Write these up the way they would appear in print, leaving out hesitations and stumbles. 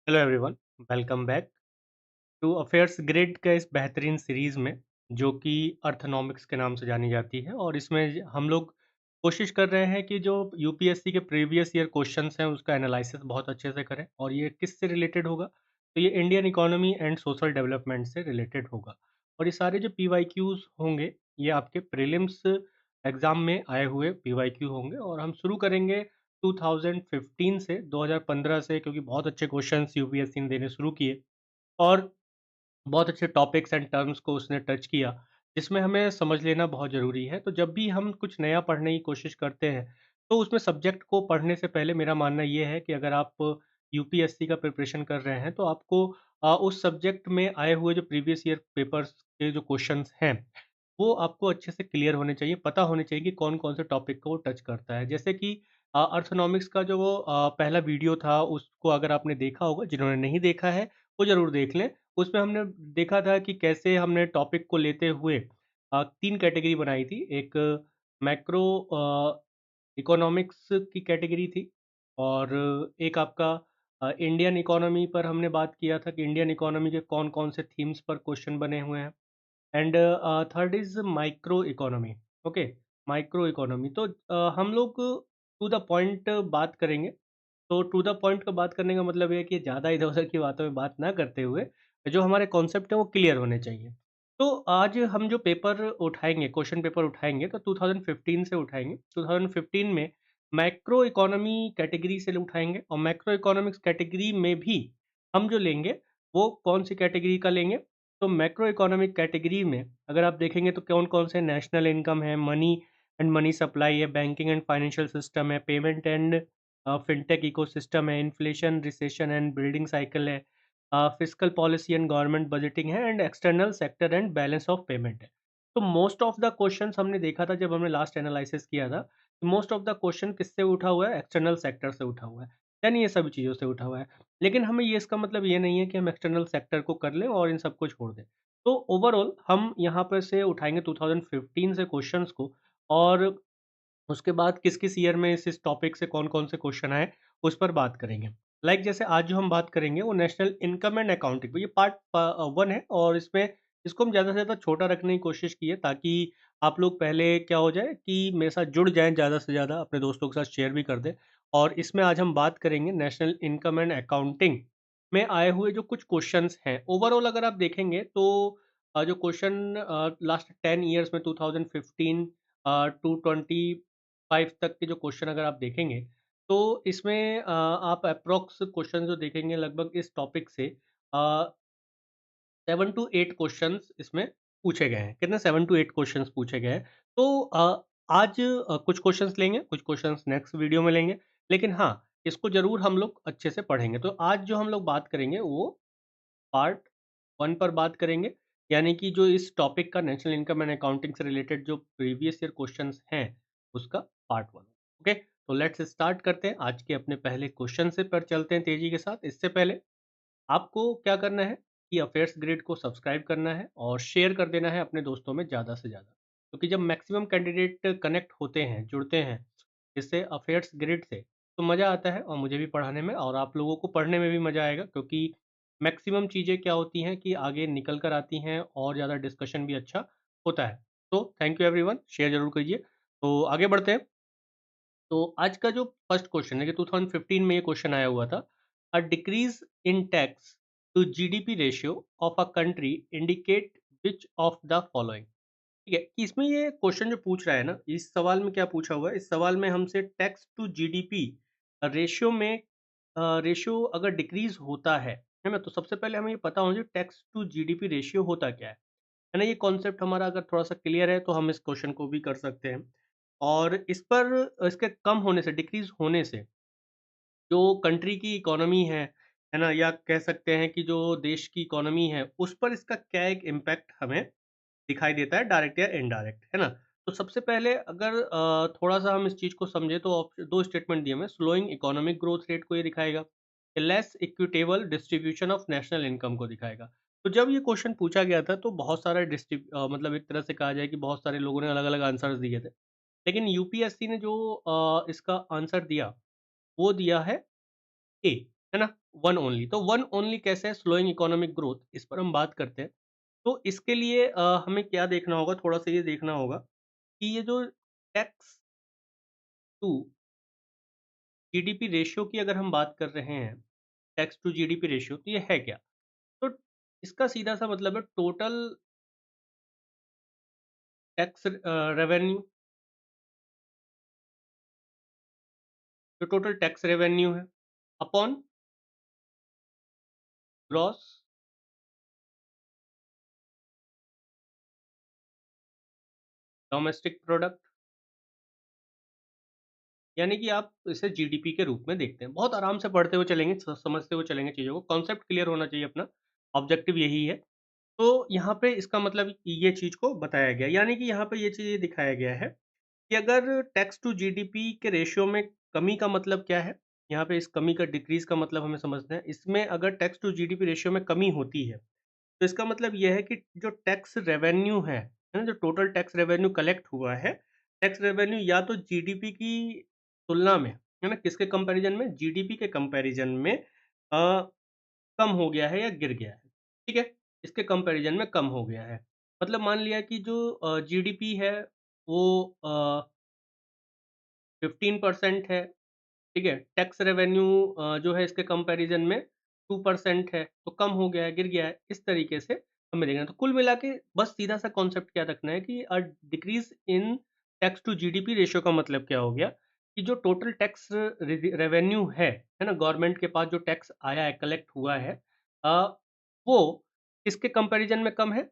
Hello everyone, welcome back to Affairs Grid का इस बेहतरीन सीरीज़ में जो कि अर्थनॉमिक्स के नाम से जानी जाती है। और इसमें हम लोग कोशिश कर रहे हैं कि जो यूपीएससी के प्रीवियस ईयर क्वेश्चंस हैं उसका एनालिसिस बहुत अच्छे से करें। और ये किससे रिलेटेड होगा? तो ये Indian economy and social development से रिलेटेड होगा। और ये सारे जो पीवाईक्यूज होंगे ये आपके प्रीलिम्स एग्जाम में आए हुए पीवाईक्यू होंगे। और हम शुरू करेंगे 2015 से 2015 से, क्योंकि बहुत अच्छे क्वेश्चंस यूपीएससी ने देने शुरू किए और बहुत अच्छे टॉपिक्स एंड टर्म्स को उसने टच किया, जिसमें हमें समझ लेना बहुत ज़रूरी है। तो जब भी हम कुछ नया पढ़ने की कोशिश करते हैं, तो उसमें सब्जेक्ट को पढ़ने से पहले मेरा मानना ये है कि अगर आप यूपीएससी का प्रिपरेशन कर रहे हैं, तो आपको उस सब्जेक्ट में आए हुए जो प्रीवियस ईयर पेपर्स के जो क्वेश्चंस हैं, वो आपको अच्छे से क्लियर होने चाहिए, पता होने चाहिए कि कौन-कौन से टॉपिक को वो टच करता है। जैसे कि अर्थोनॉमिक्स का जो वो पहला वीडियो था, उसको अगर आपने देखा होगा, जिन्होंने नहीं देखा है, वो ज़रूर देख लें। उसमें हमने देखा था कि कैसे हमने टॉपिक को लेते हुए 3 कैटेगरी बनाई थी। एक मैक्रो इकोनॉमिक्स की कैटेगरी थी, और एक आपका इंडियन इकोनॉमी पर हमने बात किया था कि इंडियन इकोनॉमी के कौन-कौन से थीम्स पर क्वेश्चन बने हुए हैं। And third is micro economy. Okay, micro economy तो हम लोग टू द पॉइंट बात करेंगे। तो टू द पॉइंट का बात करने का मतलब ये है कि ज़्यादा इधर-उधर की बातों में बात ना करते हुए, जो हमारे कॉन्सेप्ट हैं वो क्लियर होने चाहिए। तो आज हम जो पेपर उठाएँगे, क्वेश्चन पेपर उठाएँगे, तो 2015 से उठाएँगे। 2015 में मैक्रो इकोनॉमी कैटेगरी से उठाएँगे, और मैक्रो इकोनॉमिक्स कैटेगरी में भी हम जो लेंगे, वो कौन-सी कैटेगरी का लेंगे? तो मैक्रो इकोनॉमिक कैटेगरी में अगर आप देखेंगे तो कौन-कौन से नेशनल इनकम है, मनी एंड मनी सप्लाई है, बैंकिंग एंड फाइनेंशियल सिस्टम है, पेमेंट एंड फिनटेक इकोसिस्टम है, inflation, recession and building cycle है, fiscal policy and government budgeting है, and external sector and balance of payment है। तो most of the questions हमने देखा था जब हमने लास्ट एनालिसिस किया था, मोस्ट ऑफ द क्वेश्चन किससे उठा हुआ है? एक्सटर्नल सेक्टर से उठा हुआ है, यानी ये सभी चीज़ों से उठा हुआ है। लेकिन हमें ये इसका मतलब ये नहीं है कि हम एक्सटर्नल सेक्टर को कर लें और इन सबको छोड़ दें। तो ओवरऑल हम यहाँ पर से उठाएँगे 2015 से क्वेश्चंस को, और उसके बाद किस-किस ईयर में इस टॉपिक से कौन-कौन से क्वेश्चन आए, उस पर बात करेंगे। लाइक जैसे आज जो हम बात करेंगे वो नेशनल इनकम एंड अकाउंटिंग, ये पार्ट 1 है, और इसमें इसको हम ज़्यादा से ज़्यादा छोटा रखने की कोशिश की है, ताकि आप लोग पहले क्या हो जाए कि मेरे साथ जुड़ जाएँ ज़्यादा से ज़्यादा, अपने दोस्तों के साथ शेयर भी कर दें। और इसमें आज हम बात करेंगे नेशनल इनकम एंड अकाउंटिंग में आए हुए जो कुछ क्वेश्चन्स हैं। ओवरऑल अगर आप देखेंगे तो जो क्वेश्चन लास्ट 10 ईयर्स में 2015 टू 25 तक के जो क्वेश्चन अगर आप देखेंगे, तो इसमें आप अप्रॉक्स क्वेश्चन जो देखेंगे लगभग इस टॉपिक से अ, 7 टू 8 क्वेश्चंस इसमें पूछे गए हैं। कितने? 7 टू 8 क्वेश्चंस पूछे गए हैं। तो आज कुछ क्वेश्चंस लेंगे, कुछ क्वेश्चंस नेक्स्ट वीडियो में लेंगे। लेकिन हाँ, इसको ज़रूर हम लोग अच्छे से पढ़ेंगे। तो आज जो हम लोग बात करेंगे वो पार्ट 1 पर बात करेंगे, यानी कि जो इस टॉपिक का नेशनल इनकम एंड अकाउंटिंग से रिलेटेड जो प्रीवियस ईयर क्वेश्चंस हैं, उसका पार्ट 1। ओके, तो लेट्स स्टार्ट करते हैं आज के अपने पहले क्वेश्चन से, पर चलते हैं तेज़ी के साथ। इससे पहले आपको क्या करना है कि अफेयर्स ग्रिड को सब्सक्राइब करना है और शेयर कर देना है अपने दोस्तों में ज़्यादा से ज़्यादा, क्योंकि जब मैक्सिमम कैंडिडेट कनेक्ट होते हैं, जुड़ते हैं इससे अफेयर्स ग्रिड से, तो मज़ा आता है, और मुझे भी पढ़ाने में और आप लोगों को पढ़ने में भी मज़ा आएगा, क्योंकि मैक्सिमम चीज़ें क्या होती हैं कि आगे निकल कर आती हैं और ज़्यादा डिस्कशन भी अच्छा होता है। तो थैंक यू एवरीवन, शेयर ज़रूर कीजिए। तो आगे बढ़ते हैं। तो आज का जो फर्स्ट क्वेश्चन है कि 2015 में ये क्वेश्चन आया हुआ था, a decrease in tax to GDP ratio of a country indicate which of the following. ठीक है, कि इसमें ये क्वेश्चन जो पूछ रहा है ना, इस सवाल में क्या पूछा हुआ है? इस सवाल में हमसे टैक्स टू जीडीपी रेशियो में रेशियो अगर डिक्रीज होता है ना? तो सबसे पहले हमें ये पता होना चाहिए टैक्स टू जीडीपी रेशियो होता क्या है ना? ये कॉन्सेप्ट हमारा अगर थोड़ा सा क्लियर है तो हम इस क्वेश्चन को भी कर सकते हैं। और इस पर इसके कम होने से, डिक्रीज़ होने से, जो कंट्री की इकोनॉमी है ना? या कह सकते हैं कि जो देश की इकोनॉमी है, उस पर इसका क्या एक इम्पैक्ट हमें दिखाई देता है, डायरेक्ट या इनडायरेक्ट, है ना? तो सबसे पहले अगर थोड़ा-सा हम इस चीज़ को समझें तो 2 स्टेटमेंट दिए हुए हैं, स्लोइंग इकोनॉमिक ग्रोथ रेट को ये दिखाएगा, less equitable distribution of national income को दिखाएगा। तो जब ये क्वेश्चन पूछा गया था तो बहुत सारे मतलब एक तरह से कहा जाए कि बहुत सारे लोगों ने अलग-अलग आंसर्स दिए थे। लेकिन यूपीएससी ने जो इसका आंसर दिया, वो दिया है ए, है ना? One only. तो वन ओनली कैसे है स्लोइंग इकोनॉमिक ग्रोथ, इस पर हम बात करते हैं। तो इसके लिए हमें क्या देखना होगा, थोड़ा सा ये देखना होगा कि ये जो टैक्स टू जीडीपी रेशियो की अगर हम बात कर रहे हैं, टैक्स टू जीडीपी रेशियो, तो ये है क्या? तो इसका सीधा सा मतलब है टोटल टैक्स रेवेन्यू, जो टोटल टैक्स रेवेन्यू है अपॉन ग्रॉस डोमेस्टिक प्रोडक्ट, यानी कि आप इसे जीडीपी के रूप में देखते हैं। बहुत आराम से पढ़ते हुए चलेंगे, समझते हुए चलेंगे चीज़ों को, कॉन्सेप्ट क्लियर होना चाहिए अपना, ऑब्जेक्टिव यही है। तो यहाँ पे इसका मतलब ये चीज़ को बताया गया, यानी कि यहाँ पे ये चीज़ दिखाया गया है कि अगर टैक्स टू जीडीपी के रेशियो में कमी का मतलब क्या है, यहाँ पे इस कमी का, डिक्रीज का मतलब हमें समझना है। इसमें अगर टैक्स टू जीडीपी रेशियो में कमी होती है, तो इसका मतलब ये है कि जो टैक्स रेवेन्यू है ना, जो टोटल टैक्स रेवेन्यू कलेक्ट हुआ है, टैक्स रेवेन्यू या तो जीडीपी की तुलना में, है ना, किसके कंपैरिजन में, जीडीपी के कंपैरिजन में कम हो गया है या गिर गया है, ठीक है? इसके कंपैरिजन में कम हो गया है। मतलब मान लिया कि जो जीडीपी है वो 15% है, ठीक है? टैक्स रेवेन्यू जो है इसके कंपैरिजन में 2% है, तो कम हो गया है, गिर गया है, इस तरीके से हमें देखना है। तो कुल मिला के बस सीधा-सा कॉन्सेप्ट क्या रखना है कि decrease in tax to GDP ratio का मतलब क्या हो गया कि जो टोटल टैक्स रेवेन्यू है ना? गवर्नमेंट के पास जो टैक्स आया है, कलेक्ट हुआ है, अ, वो किसके कंपैरिजन में कम है?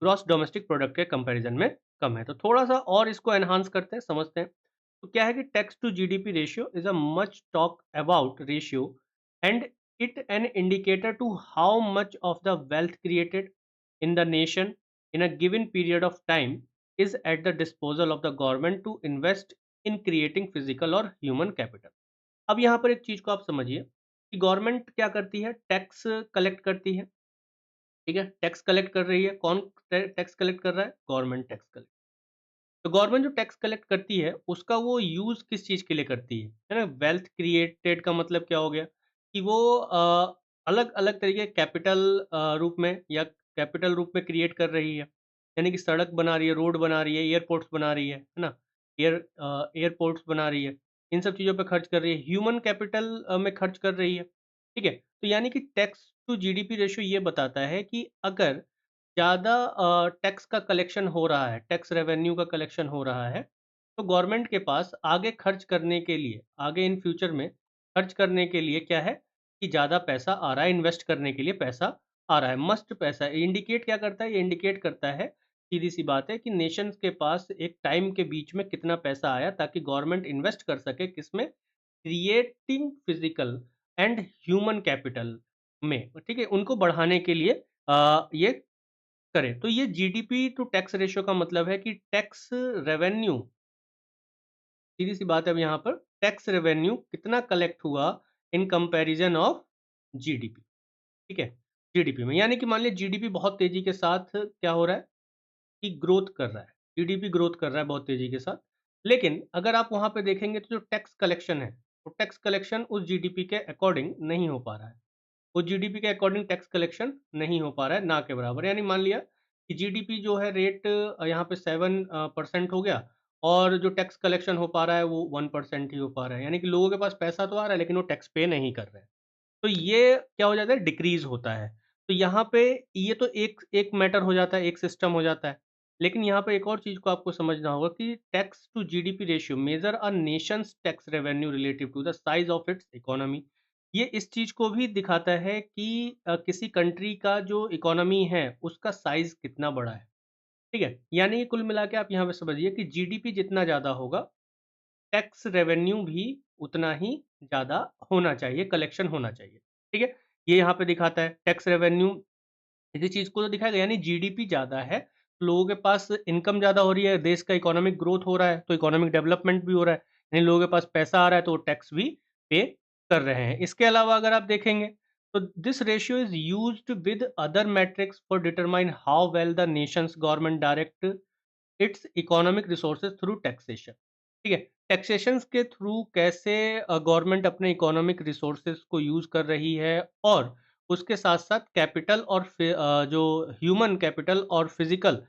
ग्रॉस डोमेस्टिक प्रोडक्ट के कंपैरिजन में कम है। तो थोड़ा-सा और इसको एनहांस करते हैं, समझते हैं। तो क्या है कि tax to GDP ratio is a much talk about ratio and it an indicator to how much of the wealth created in the nation in a given period of time is at the disposal of the government to invest in creating physical और human capital. अब यहाँ पर एक चीज़ को आप समझिए कि government क्या करती है, टैक्स कलेक्ट करती है, ठीक है? टैक्स कलेक्ट कर रही है, कौन टैक्स कलेक्ट कर रहा है? Government tax collect. तो गवर्नमेंट जो टैक्स कलेक्ट करती है, उसका वो यूज़ किस चीज़ के लिए करती है ना? वेल्थ क्रिएटेड का मतलब क्या हो गया कि वो अलग-अलग तरीके के कैपिटल रूप में या कैपिटल रूप में क्रिएट कर रही है। यानी कि सड़क बना रही है, रोड बना रही है, एयरपोर्ट्स बना रही है ना? एयरपोर्ट्स बना रही है, इन सब चीज़ों पे खर्च कर रही है, ह्यूमन कैपिटल में खर्च कर रही है, ठीक है? तो यानी कि टैक्स टू जीडीपी रेशियो ये बताता है कि अगर ज़्यादा टैक्स का कलेक्शन हो रहा है, टैक्स रेवेन्यू का कलेक्शन हो रहा है, तो गवर्नमेंट के पास आगे खर्च करने के लिए, आगे इन फ्यूचर में खर्च करने के लिए क्या है कि ज़्यादा पैसा आ रहा है, इन्वेस्ट करने के लिए पैसा आ रहा है, मस्ट पैसा है। इंडिकेट क्या करता है? ये इंडिकेट करता है, सीधी-सी बात है कि नेशंस के पास एक टाइम के बीच में कितना पैसा आया ताकि गवर्नमेंट इन्वेस्ट कर सके किसमें? Creating physical and human capital में, ठीक है? उनको बढ़ाने के लिए ये करें। तो ये जीडीपी टू टैक्स रेशियो का मतलब है कि टैक्स रेवेन्यू, सीधी-सी बात है अब यहाँ पर, टैक्स रेवेन्यू कितना कलेक्ट हुआ इन कंपैरिजन ऑफ जीडीपी, ठीक है? जीडीपी में, यानी कि मान लीजिए जीडीपी बहुत तेज़ी के साथ क्या हो रहा है कि ग्रोथ कर रहा है। जीडीपी ग्रोथ कर रहा है बहुत तेज़ी के साथ। लेकिन अगर आप वहाँ पे देखेंगे तो जो टैक्स कलेक्शन है, वो टैक्स कलेक्शन उस जीडीपी के अकॉर्डिंग नहीं हो पा रहा है। वो जीडीपी के अकॉर्डिंग टैक्स कलेक्शन नहीं हो पा रहा है, ना के बराबर। यानी मान लिया कि जीडीपी जो है रेट यहाँ पे 7% हो गया और जो टैक्स कलेक्शन हो पा रहा है वो 1% ही हो पा रहा है। यानी कि लोगों के पास पैसा तो आ रहा है लेकिन वो टैक्स पे नहीं कर रहे हैं। तो ये क्या हो जाता है? डिक्रीज़ होता है। तो यहाँ पे ये तो एक एक मैटर हो जाता है, एक सिस्टम हो जाता है। लेकिन यहाँ पे एक और चीज़ को आपको समझना होगा कि tax to GDP ratio measure a nation's tax revenue relative to the size of its economy. ये इस चीज़ को भी दिखाता है कि किसी कंट्री का जो इकोनॉमी है, उसका साइज़ कितना बड़ा है, ठीक है? यानी कि कुल मिला के आप यहाँ पे समझिए कि जीडीपी जितना ज़्यादा होगा, टैक्स रेवेन्यू भी उतना ही ज़्यादा होना चाहिए, कलेक्शन होना चाहिए, ठीक है? ये यहाँ पे दिखाता है टैक्स रेवेन्यू, इसी चीज़ को तो दिखाएगा, यानी जीडीपी ज़्यादा है, लोगों के पास इनकम ज़्यादा हो रही है, देश का इकोनॉमिक ग्रोथ हो रहा है, तो इकोनॉमिक डेवलपमेंट भी हो रहा है, यानी लोगों के पास पैसा आ रहा है तो वो टैक्स भी पे कर रहे हैं। इसके अलावा अगर आप देखेंगे तो this ratio is used with other matrix for determine how well the Nations government direct it's economic resources through taxation. ठीक है? टैक्सेशंस के थ्रू कैसे गवर्नमेंट अपने इकोनॉमिक रिसोर्सेज़ को यूज़ कर रही है और उसके साथ-साथ कैपिटल और जो ह्यूमन कैपिटल और फिज़िकल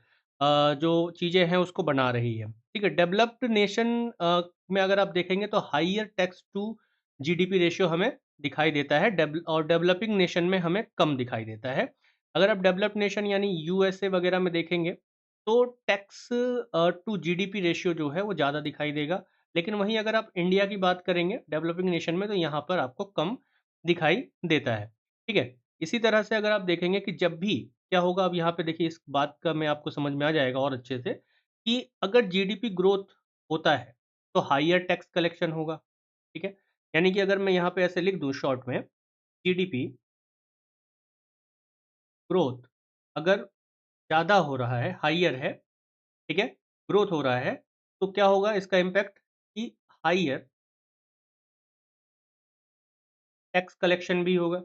जो चीज़ें हैं उसको बना रही है। ठीक है? डेवलप्ड नेशन में अगर आप देखेंगे तो higher tax to GDP ratio हमें दिखाई देता है और डेवलपिंग नेशन में हमें कम दिखाई देता है। अगर आप डेवलप्ड नेशन यानी यूएसए वगैरह में देखेंगे तो टैक्स टू जीडीपी रेशियो जो है वो ज़्यादा दिखाई देगा। लेकिन वहीं अगर आप इंडिया की बात करेंगे डेवलपिंग नेशन में तो यहाँ पर आपको कम दिखाई देता है। ठीक है? इसी तरह से अगर आप देखेंगे कि जब भी क्या होगा, अब यहाँ पे देखिए इस बात का मैं आपको समझ में आ जाएगा और अच्छे से कि अगर जीडीपी ग्रोथ होता है तो हायर टैक्स कलेक्शन होगा। ठीक है? यानी कि अगर मैं यहाँ पे ऐसे लिख दूँ शॉर्ट में, जीडीपी ग्रोथ अगर ज़्यादा हो रहा है, हायर है, ठीक है? ग्रोथ हो रहा है, तो क्या होगा इसका इम्पैक्ट कि हायर टैक्स कलेक्शन भी होगा,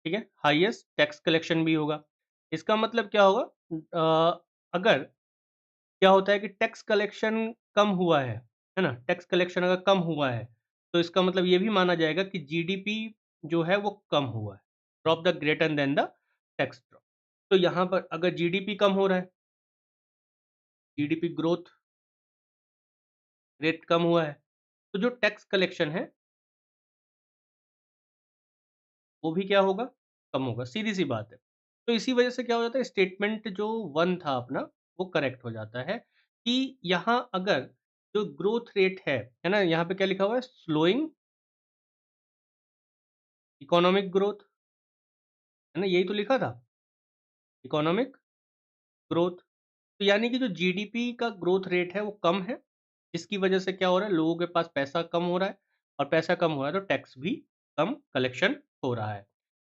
ठीक है? हाईएस्ट टैक्स कलेक्शन भी होगा। इसका मतलब क्या होगा? अगर क्या होता है कि टैक्स कलेक्शन कम हुआ है ना? टैक्स कलेक्शन अगर कम हुआ है, तो इसका मतलब ये भी माना जाएगा कि जीडीपी जो है वो कम हुआ है। Drop the greater than the tax drop. तो यहाँ पर अगर जीडीपी कम हो रहा है, जीडीपी ग्रोथ रेट कम हुआ है, तो जो टैक्स कलेक्शन है वो भी क्या होगा? कम होगा, सीधी-सी बात है। तो इसी वजह से क्या हो जाता है, स्टेटमेंट जो 1 था अपना, वो करेक्ट हो जाता है कि यहाँ अगर जो ग्रोथ रेट है ना? यहाँ पे क्या लिखा हुआ है? स्लोइंग इकोनॉमिक ग्रोथ, है ना? यही तो लिखा था, इकोनॉमिक ग्रोथ। तो यानी कि जो जीडीपी का ग्रोथ रेट है वो कम है, जिसकी वजह से क्या हो रहा है? लोगों के पास पैसा कम हो रहा है और पैसा कम हो रहा है तो टैक्स भी कम कलेक्शन हो रहा है।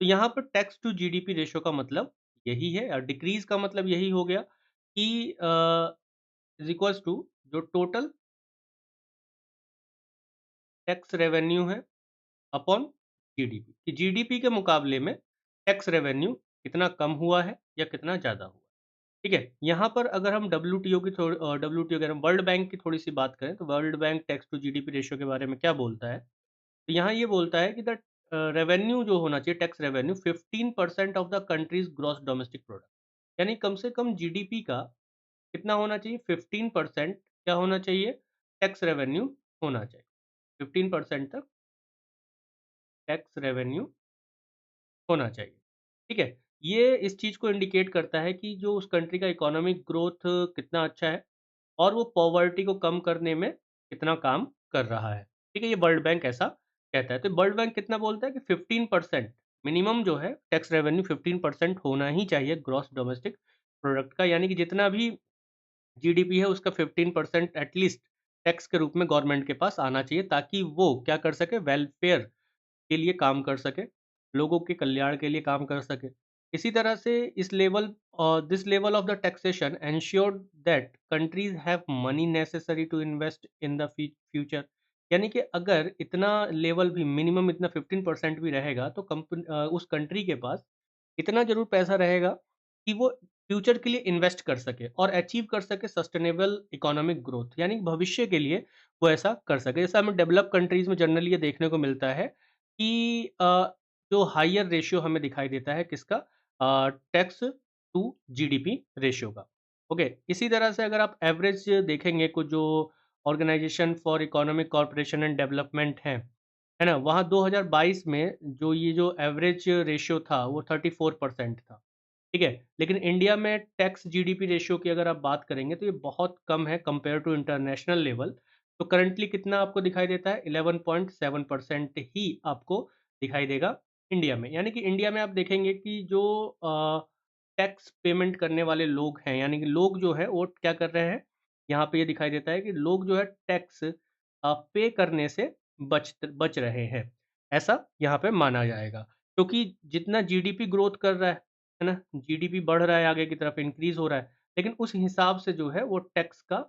तो यहाँ पर टैक्स टू जीडीपी रेशियो का मतलब यही है और डिक्रीज़ का मतलब यही हो गया कि इज़ इक्वल्स टू जो टोटल टैक्स रेवेन्यू है अपॉन जीडीपी, कि जीडीपी के मुकाबले में टैक्स रेवेन्यू कितना कम हुआ है या कितना ज़्यादा हुआ है। ठीक है? यहाँ पर अगर हम डब्ल्यूटीओ अगर हम वर्ल्ड बैंक की थोड़ी-सी बात करें, तो World Bank tax to GDP ratio के बारे में क्या बोलता है? तो यहाँ ये बोलता है कि द रेवेन्यू जो होना चाहिए, tax revenue 15% of the countries gross domestic product, यानी कम से कम जीडीपी का कितना होना चाहिए? 15% क्या होना चाहिए? टैक्स रेवेन्यू होना चाहिए। 15% तक टैक्स रेवेन्यू होना चाहिए। ठीक है? ये इस चीज़ को इंडिकेट करता है कि जो उस कंट्री का इकोनॉमिक ग्रोथ कितना अच्छा है और वो पॉवर्टी को कम करने में कितना काम कर रहा है। ठीक है? ये वर्ल्ड बैंक ऐसा कहता है। तो वर्ल्ड बैंक कितना बोलता है कि 15% मिनिमम जो है टैक्स रेवेन्यू 15% होना ही चाहिए ग्रॉस डोमेस्टिक प्रोडक्ट का, यानी कि जितना भी जीडीपी है उसका 15% एटलीस्ट टैक्स के रूप में गवर्नमेंट के पास आना चाहिए, ताकि वो क्या कर सके? वेलफेयर के लिए काम कर सके, लोगों के कल्याण के लिए काम कर सके। इसी तरह से this level of the taxation ensured that countries have money necessary to invest in the future, यानी कि अगर इतना लेवल भी मिनिमम इतना 15% भी रहेगा तो उस कंट्री के पास इतना ज़रूर पैसा रहेगा कि वो फ्यूचर के लिए इन्वेस्ट कर सके और अचीव कर सके सस्टेनेबल इकोनॉमिक ग्रोथ, यानी भविष्य के लिए वो ऐसा कर सके। जैसे हमें डेवलप्ड कंट्रीज़ में जनरली ये देखने को मिलता है कि जो हायर रेशियो हमें दिखाई देता है किसका? टैक्स टू जीडीपी रेशियो का। ओके, इसी तरह से अगर आप एवरेज देखेंगे कुछ जो Organisation for Economic Cooperation and Development है ना? वहाँ 2022 में जो ये जो एवरेज रेशियो था वो 34% था। ठीक है? लेकिन इंडिया में टैक्स जीडीपी रेशियो की अगर आप बात करेंगे तो ये बहुत कम है कंपेयर टू इंटरनेशनल लेवल। तो करंटली कितना आपको दिखाई देता है? 11.7% ही आपको दिखाई देगा इंडिया में। यानी कि इंडिया में आप देखेंगे कि जो टैक्स पेमेंट करने वाले लोग हैं, यानी कि लोग जो है वो क्या कर रहे हैं? यहाँ पे ये दिखाई देता है कि लोग जो है टैक्स पे करने से बच रहे हैं। ऐसा यहाँ पे माना जाएगा। क्योंकि जितना जीडीपी ग्रोथ कर रहा है ना? जीडीपी बढ़ रहा है, आगे की तरफ इंक्रीज़ हो रहा है, लेकिन उस हिसाब से जो है वो टैक्स का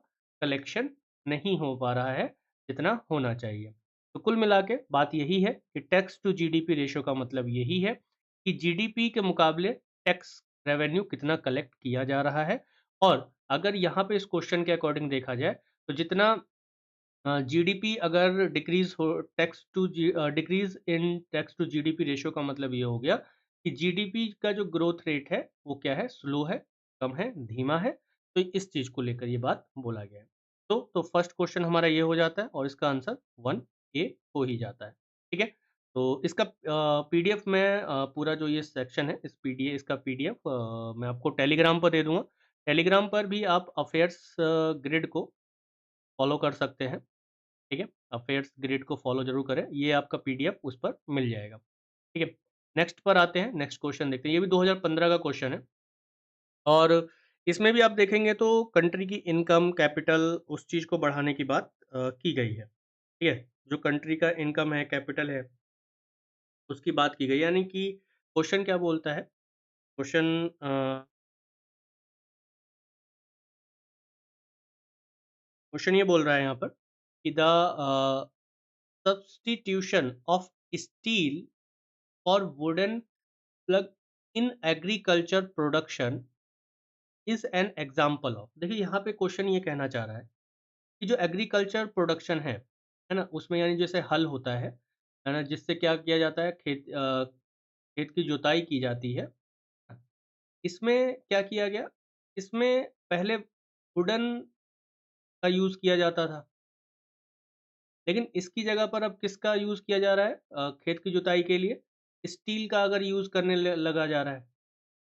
कलेक्शन नहीं हो पा रहा है, जितना होना चाहिए। तो कुल मिला के बात यही है कि टैक्स टू जीडीपी रेशियो का मतलब यही है कि जीडीपी के मुकाबले टैक्स रेवेन्यू कितना कलेक्ट किया जा रहा है। और अगर यहाँ पे इस क्वेश्चन के अकॉर्डिंग देखा जाए, तो जितना जीडीपी अगर डिक्रीज हो, decrease in tax to GDP ratio का मतलब ये हो गया कि जीडीपी का जो ग्रोथ रेट है वो क्या है, स्लो है, कम है, धीमा है। तो इस चीज को लेकर ये बात बोला गया है। तो फर्स्ट क्वेश्चन हमारा ये हो जाता है और इसका आंसर 1A हो ही जाता है। ठीक है। तो इसका पीडीएफ में पूरा जो ये सेक्शन है, इस पीडीएफ इसका पीडीएफ मैं आपको टेलीग्राम पर दे दूंगा। टेलीग्राम पर भी आप अफेयर्स ग्रिड को फॉलो कर सकते हैं। ठीक है। अफेयर्स ग्रिड को फॉलो जरूर करें, ये आपका पीडीएफ उस पर मिल जाएगा। ठीक है। नेक्स्ट पर आते हैं, नेक्स्ट क्वेश्चन देखते हैं। ये भी 2015 का क्वेश्चन है और इसमें भी आप देखेंगे तो कंट्री की इनकम, कैपिटल, उस चीज को बढ़ाने की बात की गई है। ठीक है। जो कंट्री का इनकम है, कैपिटल है, उसकी बात की गई। यानी कि क्वेश्चन क्या बोलता है, क्वेश्चन ये बोल रहा है यहाँ पर कि the substitution of steel for wooden plug in agriculture production is an example of. देखिए यहाँ पे क्वेश्चन ये कहना चाह रहा है कि जो एग्रीकल्चर प्रोडक्शन है ना, उसमें यानी जैसे हल होता है ना, जिससे क्या किया जाता है, खेत की जुताई की जाती है। इसमें क्या किया गया, इसमें पहले वुडन का यूज किया जाता था, लेकिन इसकी जगह पर अब किसका यूज किया जा रहा है, खेत की जुताई के लिए स्टील का अगर यूज करने लगा जा रहा है।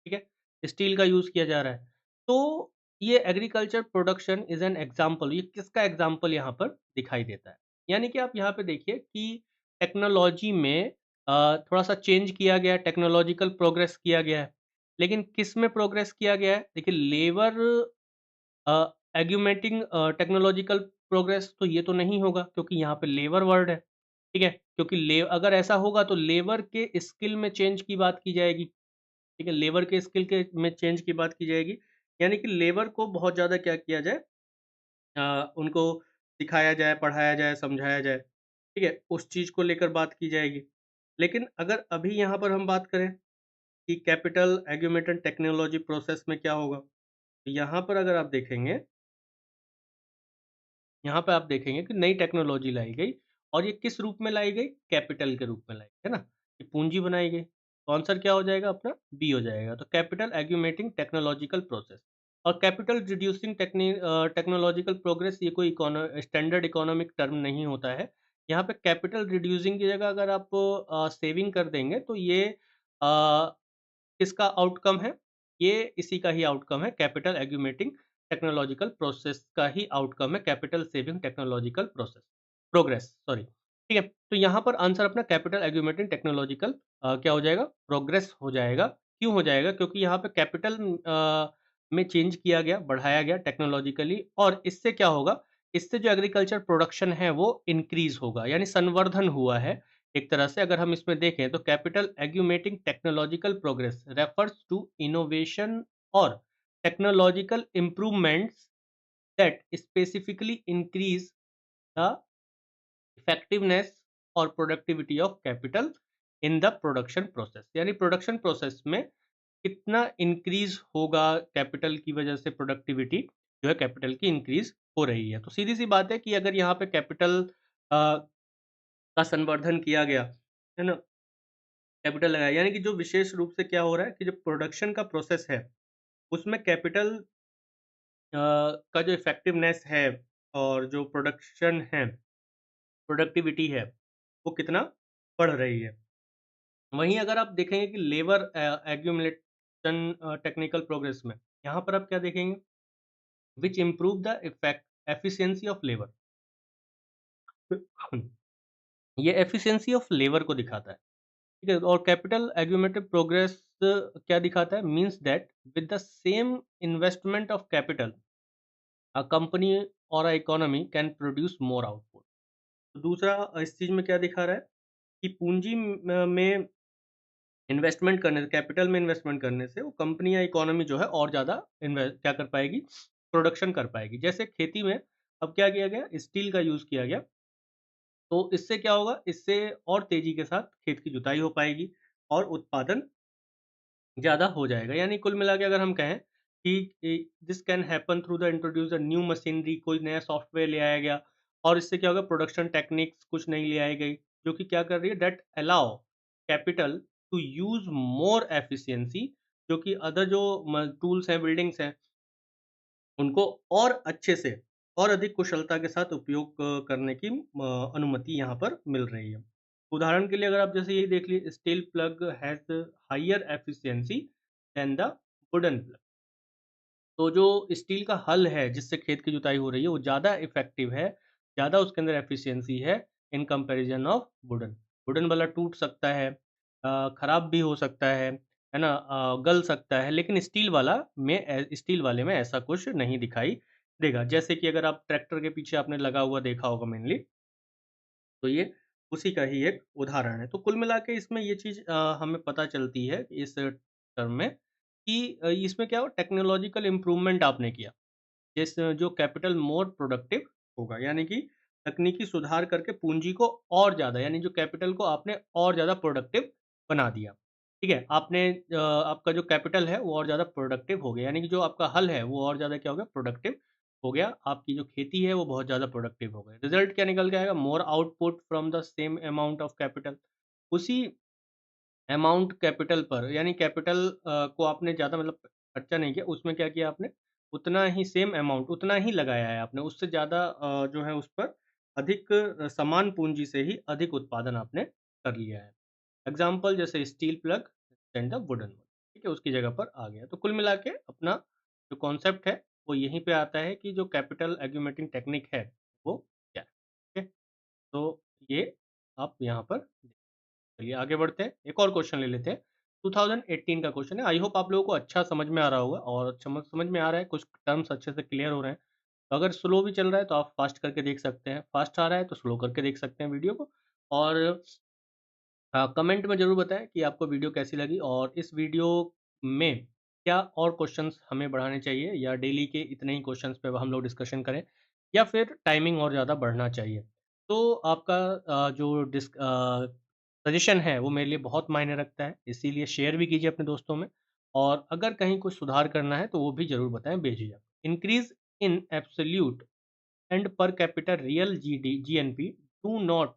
ठीक है। स्टील का यूज किया जा रहा है। तो ये agriculture production is an example, ये किसका एग्जाम्पल यहाँ पर दिखाई देता है। यानी कि आप यहाँ पे देखिए कि टेक्नोलॉजी में थोड़ा सा चेंज किया गया है, टेक्नोलॉजिकल प्रोग्रेस किया गया है। लेकिन किस में प्रोग्रेस किया गया है, देखिए लेबर एग्यूमेटिंग टेक्नोलॉजिकल प्रोग्रेस तो ये तो नहीं होगा, क्योंकि यहाँ पे लेबर वर्ड है। ठीक है। क्योंकि अगर ऐसा होगा तो लेबर के स्किल में चेंज की बात की जाएगी। ठीक है। लेबर के स्किल के में चेंज की बात की जाएगी। यानी कि लेबर को बहुत ज़्यादा क्या किया जाए, उनको सिखाया जाए, पढ़ाया जाए, समझाया जाए। ठीक है। उस चीज़ को लेकर बात की जाएगी। लेकिन अगर अभी यहाँ पर हम बात करें कि कैपिटल एग्यूमेटेड टेक्नोलॉजी प्रोसेस में क्या होगा, तो यहाँ पर अगर आप देखेंगे, यहाँ पे आप देखेंगे कि नई टेक्नोलॉजी लाई गई और ये किस रूप में लाई गई, कैपिटल के रूप में लाई गई, है ना। ये पूंजी बनाई गई, तो आंसर क्या हो जाएगा अपना, बी हो जाएगा। तो कैपिटल एग्यूमेटिंग टेक्नोलॉजिकल प्रोसेस और कैपिटल रिड्यूसिंग टेक्नोलॉजिकल प्रोग्रेस, ये कोई स्टैंडर्ड इकोनॉमिक टर्म नहीं होता है। यहाँ पे कैपिटल रिड्यूसिंग की जगह अगर आप सेविंग कर देंगे तो ये किसका आउटकम है, ये इसी का ही आउटकम है, कैपिटल एग्यूमेटिंग टेक्नोलॉजिकल प्रोसेस का ही आउटकम है, capital saving technological process progress, sorry. ठीक है। तो यहाँ पर आंसर अपना कैपिटल एग्यूमेटिंग टेक्नोलॉजिकल क्या हो जाएगा, प्रोग्रेस हो जाएगा। क्यों हो जाएगा, क्योंकि यहाँ पे कैपिटल में चेंज किया गया, बढ़ाया गया टेक्नोलॉजिकली, और इससे क्या होगा, इससे जो एग्रीकल्चर प्रोडक्शन है वो इंक्रीज होगा, यानी संवर्धन हुआ है। एक तरह से अगर हम इसमें देखें तो capital augmenting technological progress refers to innovation और technological improvements that specifically increase the effectiveness और productivity of capital in the production process. यानी प्रोडक्शन प्रोसेस में कितना इंक्रीज होगा कैपिटल की वजह से, प्रोडक्टिविटी जो है कैपिटल की इंक्रीज हो रही है। तो सीधी सी बात है कि अगर यहाँ पे कैपिटल का संवर्धन किया गया, है ना, कैपिटल लगाया, यानी कि जो विशेष रूप से क्या हो रहा है कि जो प्रोडक्शन का प्रोसेस है उसमें कैपिटल का जो इफेक्टिवनेस है और जो प्रोडक्शन है, प्रोडक्टिविटी है, वो कितना बढ़ रही है। वहीं अगर आप देखेंगे कि लेबर एक्यूमुलेशन टेक्निकल प्रोग्रेस में, यहाँ पर आप क्या देखेंगे, which improve the effect efficiency of labour. ये एफिशिएंसी ऑफ लेबर को दिखाता है। ठीक है। और कैपिटल एग्यूमेटिव प्रोग्रेस क्या दिखाता है, means that with the same investment of capital a company और a economy can produce more output. तो दूसरा इस चीज में क्या दिखा रहा है कि पूंजी में इन्वेस्टमेंट करने से, कैपिटल में इन्वेस्टमेंट करने से वो कंपनी या इकोनॉमी जो है और ज़्यादा इन्वेस्ट क्या कर पाएगी, प्रोडक्शन कर पाएगी। जैसे खेती में अब क्या किया गया, स्टील का यूज़ किया गया, तो इससे क्या होगा, इससे और तेज़ी के साथ खेत की जुताई हो पाएगी और उत्पादन ज़्यादा हो जाएगा। यानी कुल मिला के अगर हम कहें कि this can happen through the introduce the new machinery, कोई नया सॉफ्टवेयर ले आया गया और इससे क्या होगा, प्रोडक्शन टेक्निक्स कुछ नई ले आई गई जो कि क्या कर रही है, that allow capital to use more efficiency, जो कि अदर जो टूल्स हैं, बिल्डिंग्स हैं, उनको और अच्छे से और अधिक कुशलता के साथ उपयोग करने की अनुमति यहाँ पर मिल रही है। उदाहरण के लिए अगर आप जैसे यही देख लीजिए, steel plug has higher efficiency than the wooden plug. तो जो स्टील का हल है जिससे खेत की जुताई हो रही है वो ज़्यादा इफ़ेक्टिव है, ज़्यादा उसके अंदर एफिशिएंसी है in comparison of wooden. Wooden वाला टूट सकता है, खराब भी हो सकता है ना? गल सकता है, लेकिन स्टील वाले में ऐसा कुछ नहीं दिखाई देगा। जैसे कि अगर आप ट्रैक्टर के पीछे आपने लगा हुआ देखा होगा मेनली, तो ये उसी का ही एक उदाहरण है। तो कुल मिला के इसमें ये चीज़ हमें पता चलती है इस टर्म में कि इसमें क्या हो, टेक्नोलॉजिकल इम्प्रूवमेंट आपने किया। जिस जो कैपिटल मोर प्रोडक्टिव होगा, यानी कि तकनीकी सुधार करके पूंजी को और ज़्यादा, यानी जो कैपिटल को आपने और ज़्यादा प्रोडक्टिव बना दिया। ठीक है? आपका जो कैपिटल है वो और ज़्यादा प्रोडक्टिव हो गया, यानी कि जो आपका हल है वो और ज़्यादा क्या हो गया, प्रोडक्टिव हो गया। आपकी जो खेती है वो बहुत ज़्यादा प्रोडक्टिव हो गई। रिज़ल्ट क्या निकल के आएगा? More output from the same amount of capital. उसी अमाउंट कैपिटल पर, यानी कैपिटल को आपने ज़्यादा मतलब खर्चा नहीं किया, उसमें क्या किया आपने, उतना ही सेम अमाउंट उतना ही लगाया है आपने, उससे ज़्यादा जो है उस पर अधिक समान पूँजी से ही अधिक उत्पादन आपने कर लिया है। एग्ज़ाम्पल जैसे steel plug and the wooden one, ठीक है? उसकी जगह पर आ गया। तो कुल मिला के अपना जो कॉन्सेप्ट है, वो यहीं पे आता है कि जो कैपिटल एक्यूमुलेटिंग टेक्निक है, वो क्या है? ठीक है? तो ये आप यहाँ पर चलिए आगे बढ़ते हैं, एक और क्वेश्चन ले लेते हैं। 2018 का क्वेश्चन है। आई होप आप लोगों को अच्छा समझ में आ रहा होगा और समझ में आ रहा है, कुछ टर्म्स अच्छे से क्लियर हो रहे हैं। तो अगर स्लो भी चल रहा है तो आप फास्ट करके देख सकते हैं, फास्ट आ रहा है तो स्लो करके देख सकते हैं वीडियो को। और कमेंट में ज़रूर बताएं कि आपको वीडियो कैसी लगी और इस वीडियो में क्या और क्वेश्चंस हमें बढ़ाने चाहिए, या डेली के इतने ही क्वेश्चंस पे हम लोग डिस्कशन करें, या फिर टाइमिंग और ज़्यादा बढ़ना चाहिए। तो आपका जो सजेशन है वो मेरे लिए बहुत मायने रखता है, इसीलिए शेयर भी कीजिए अपने दोस्तों में। और अगर कहीं कुछ सुधार करना है तो वो भी ज़रूर बताएं बेझिझक। Increase in absolute and per capita real GNP do not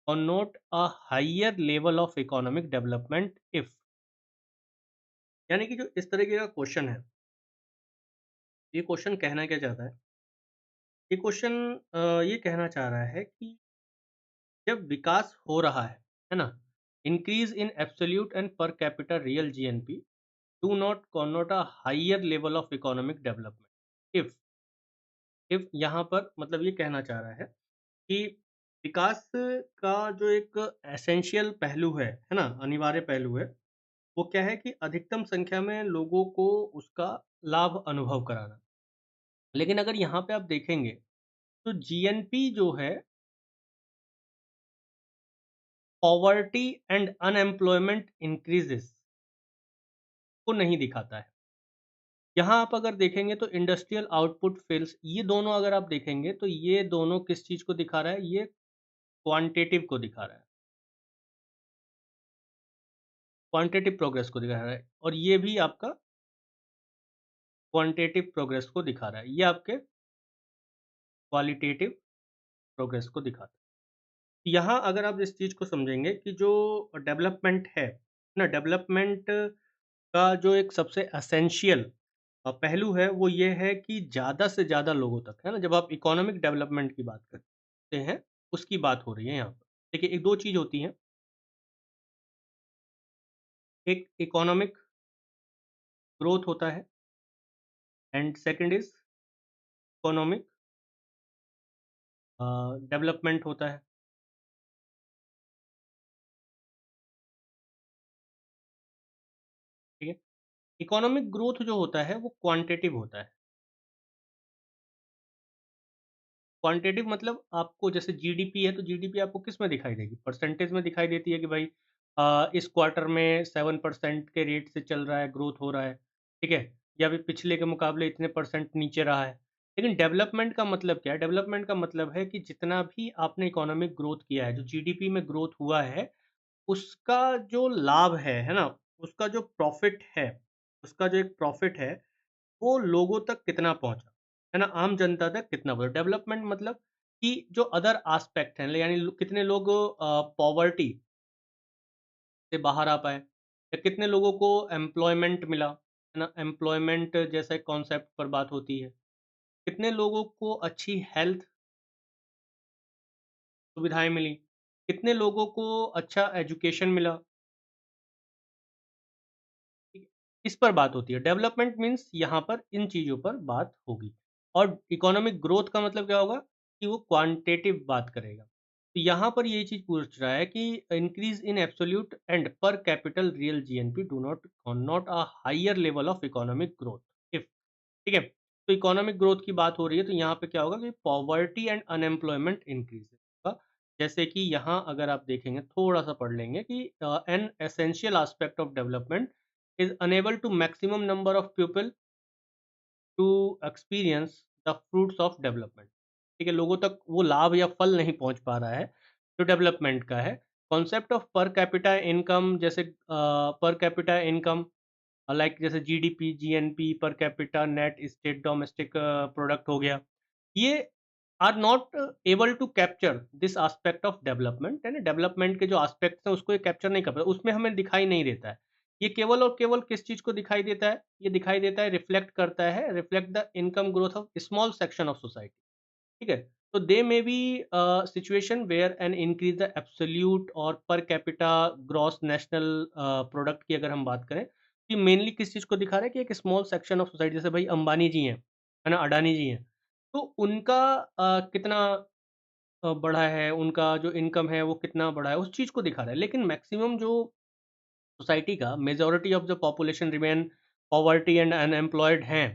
connote a higher level of economic development if, यानी कि जो इस तरीके का क्वेश्चन है, ये क्वेश्चन कहना क्या चाहता है, ये क्वेश्चन ये कहना चाह रहा है कि जब विकास हो रहा है ना, increase in absolute and per capita real GNP do not connote a higher level of economic development if यहाँ पर मतलब ये कहना चाह रहा है कि विकास का जो एक एसेंशियल पहलू है ना, अनिवार्य पहलू है, वो क्या है कि अधिकतम संख्या में लोगों को उसका लाभ अनुभव कराना। लेकिन अगर यहाँ पे आप देखेंगे तो जीएनपी जो है पॉवर्टी एंड अनएम्प्लॉयमेंट इंक्रीजेस को नहीं दिखाता है। यहाँ आप अगर देखेंगे तो इंडस्ट्रियल आउटपुट फेल्स, ये दोनों अगर आप देखेंगे तो ये दोनों किस चीज़ को दिखा रहा है, ये क्वांटिटेटिव को दिखा रहा है, क्वांटिटेटिव प्रोग्रेस को दिखा रहा है, और ये भी आपका क्वांटिटेटिव प्रोग्रेस को दिखा रहा है, ये आपके क्वालिटेटिव प्रोग्रेस को दिखाता है। यहाँ अगर आप इस चीज़ को समझेंगे कि जो डेवलपमेंट है ना, डेवलपमेंट का जो एक सबसे एसेंशियल पहलू है वो ये है कि ज़्यादा से ज़्यादा लोगों तक, है ना? जब आप इकोनॉमिक डेवलपमेंट की बात करते हैं, उसकी बात हो रही है यहाँ पर। देखिए, एक 2 चीज़ होती हैं, एक इकोनॉमिक ग्रोथ होता है and second is economic development होता है, ठीक है? इकोनॉमिक ग्रोथ जो होता है वो क्वांटिटेटिव होता है। क्वांटिटेटिव मतलब आपको जैसे जीडीपी है, तो जीडीपी आपको किस में दिखाई देगी? परसेंटेज में दिखाई देती है कि भाई इस क्वार्टर में 7% के रेट से चल रहा है, ग्रोथ हो रहा है, ठीक है? या फिर पिछले के मुकाबले इतने परसेंट नीचे रहा है। लेकिन डेवलपमेंट का मतलब क्या है? डेवलपमेंट का मतलब है कि जितना भी आपने इकोनॉमिक ग्रोथ किया है, जो जीडीपी में ग्रोथ हुआ है, उसका जो लाभ है ना? उसका जो प्रॉफ़िट है, उसका जो एक प्रॉफ़िट है, वो लोगों तक कितना पहुँचा, है ना? आम जनता तक कितना पहुँचा। डेवलपमेंट मतलब कि जो अदर एस्पेक्ट हैं, यानी कितने लोग पॉवर्टी से बाहर आ पाए, या कितने लोगों को एम्प्लॉयमेंट मिला, है ना? एम्प्लॉयमेंट जैसे कॉन्सेप्ट पर बात होती है। कितने लोगों को अच्छी हेल्थ सुविधाएँ मिली, कितने लोगों को अच्छा एजुकेशन मिला, ठीक है? इस पर बात होती है। डेवलपमेंट मीन्स यहाँ पर इन चीज़ों पर बात होगी। और इकोनॉमिक ग्रोथ का मतलब क्या होगा कि वो क्वांटिटेटिव बात करेगा। तो यहाँ पर ये चीज़ पूछ रहा है कि increase in absolute and per capital real GNP do not connote a higher level of economic growth if, ठीक है? तो इकोनॉमिक ग्रोथ की बात हो रही है, तो यहाँ पे क्या होगा कि पॉवर्टी एंड अनएम्प्लॉयमेंट इंक्रीज़ होगा। जैसे कि यहाँ अगर आप देखेंगे, थोड़ा-सा पढ़ लेंगे कि an essential aspect of development is unable to maximum number of people to experience the fruits of development, ठीक है? लोगों तक वो लाभ या फल नहीं पहुंच पा रहा है जो डेवलपमेंट का है। Concept of per capita income, जैसे पर कैपिटा इनकम लाइक जैसे GDP, GNP, per capita net state domestic product हो गया, ये are not able to capture this aspect of development, है ना? डेवलपमेंट के जो एस्पेक्ट्स हैं उसको ये कैप्चर नहीं कर पाता, उसमें हमें दिखाई नहीं देता है। ये केवल और केवल किस चीज़ को दिखाई देता है? ये दिखाई देता है, रिफ्लेक्ट करता है, reflect the income growth of small section of society, ठीक है? तो they may be situation where an increase the absolute और per capita gross national product की अगर हम बात करें, कि मेनली किस चीज़ को दिखा रहा है कि एक स्मॉल सेक्शन ऑफ सोसाइटी, जैसे भाई अंबानी जी हैं, है ना? अडानी जी हैं, तो उनका कितना बढ़ा है, उनका जो इनकम है वो कितना बढ़ा है, उस चीज़ को दिखा रहा है। लेकिन मैक्सिमम जो सोसाइटी का majority of the population remain poverty and unemployed हैं,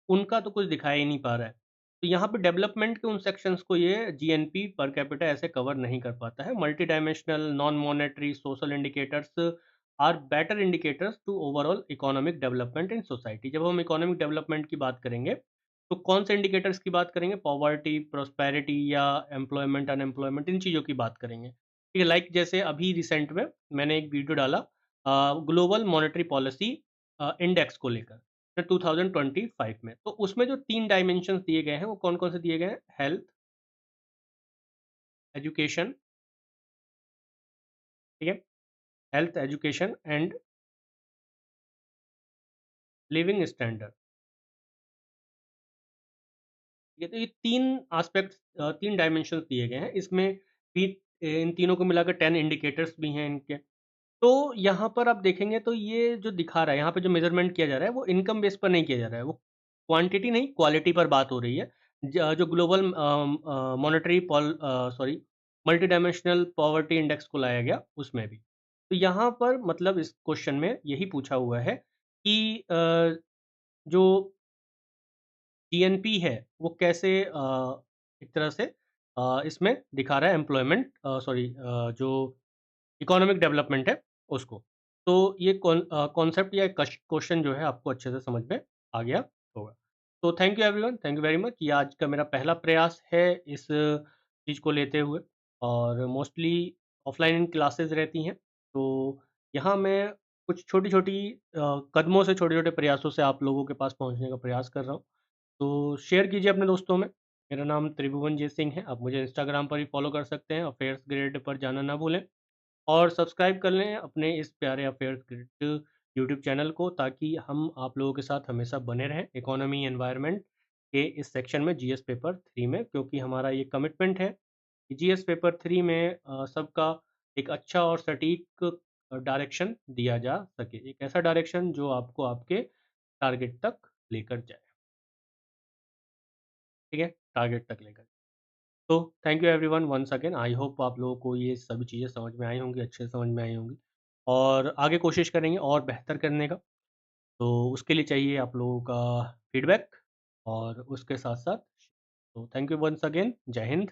उनका तो कुछ दिखाई ही नहीं पा रहा है। तो यहाँ पे डेवलपमेंट के उन सेक्शंस को ये जीएनपी पर कैपिटा ऐसे कवर नहीं कर पाता है। Multi dimensional non monetary social indicators are better indicators to overall economic development in society. जब हम इकोनॉमिक डेवलपमेंट की बात करेंगे, तो कौन से इंडिकेटर्स की बात करेंगे? पॉवर्टी, प्रोस्पेरिटी या एम्प्लॉयमेंट, अनएम्प्लॉयमेंट, इन चीज़ों की बात करेंगे। ठीक है, लाइक जैसे अभी रिसेंट में मैंने एक वीडियो डाला ग्लोबल मॉनेटरी पॉलिसी इंडेक्स को लेकर 2025 में। तो उसमें जो 3 डायमेंशंस दिए गए हैं, वो कौन-कौन से दिए गए हैं? हेल्थ, एजुकेशन, ठीक है? Health, education and living standard. ठीक है, तो ये 3 एस्पेक्ट्स 3 डायमेंशंस दिए गए हैं। इसमें भी इन तीनों को मिलाकर 10 इंडिकेटर्स भी हैं इनके। तो यहाँ पर आप देखेंगे तो ये जो दिखा रहा है, यहाँ पे जो मेज़रमेंट किया जा रहा है, वो इनकम बेस पर नहीं किया जा रहा है, वो क्वांटिटी नहीं, क्वालिटी पर बात हो रही है। जो global monetary sorry multi dimensional poverty index को लाया गया, उसमें भी। तो यहाँ पर मतलब इस क्वेश्चन में यही पूछा हुआ है कि जो जीएनपी है, वो कैसे एक तरह से इसमें दिखा रहा है एम्प्लॉयमेंट जो इकोनॉमिक डेवलपमेंट है उसको। तो ये कॉन्सेप्ट या क्वेश्चन जो है आपको अच्छे से समझ में आ गया होगा। तो thank you everyone, thank you very much. ये आज का मेरा पहला प्रयास है इस चीज़ को लेते हुए, और मोस्टली ऑफलाइन क्लासेस रहती हैं। तो यहाँ मैं कुछ छोटी-छोटी कदमों से, छोटे-छोटे प्रयासों से आप लोगों के पास पहुँचने का प्रयास कर रहा हूँ। तो शेयर कीजिए अपने दोस्तों में। मेरा नाम त्रिभुवनजीत सिंह है। आप मुझे इंस्टाग्राम पर भी फॉलो कर सकते हैं। अफेयर्स ग्रेड पर जाना ना भूलें। और सब्सक्राइब कर लें अपने इस प्यारे अफेयर्स ग्रिड यूट्यूब चैनल को, ताकि हम आप लोगों के साथ हमेशा बने रहें इकोनॉमी एनवायरनमेंट के इस सेक्शन में, जीएस पेपर 3 में, क्योंकि हमारा ये कमिटमेंट है कि जीएस पेपर 3 में सबका एक अच्छा और सटीक डायरेक्शन दिया जा सके, एक ऐसा डायरेक्शन जो आपको आपके टारगेट तक लेकर जाए, ठीक है? टारगेट तक लेकर। तो thank you everyone once again. I hope आप लोगों को ये सभी चीज़ें समझ में आई होंगी, अच्छे से समझ में आई होंगी, और आगे कोशिश करेंगे और बेहतर करने का। तो उसके लिए चाहिए आप लोगों का फीडबैक और उसके साथ-साथ। तो थैंक यू वंस अगेन। जय हिंद।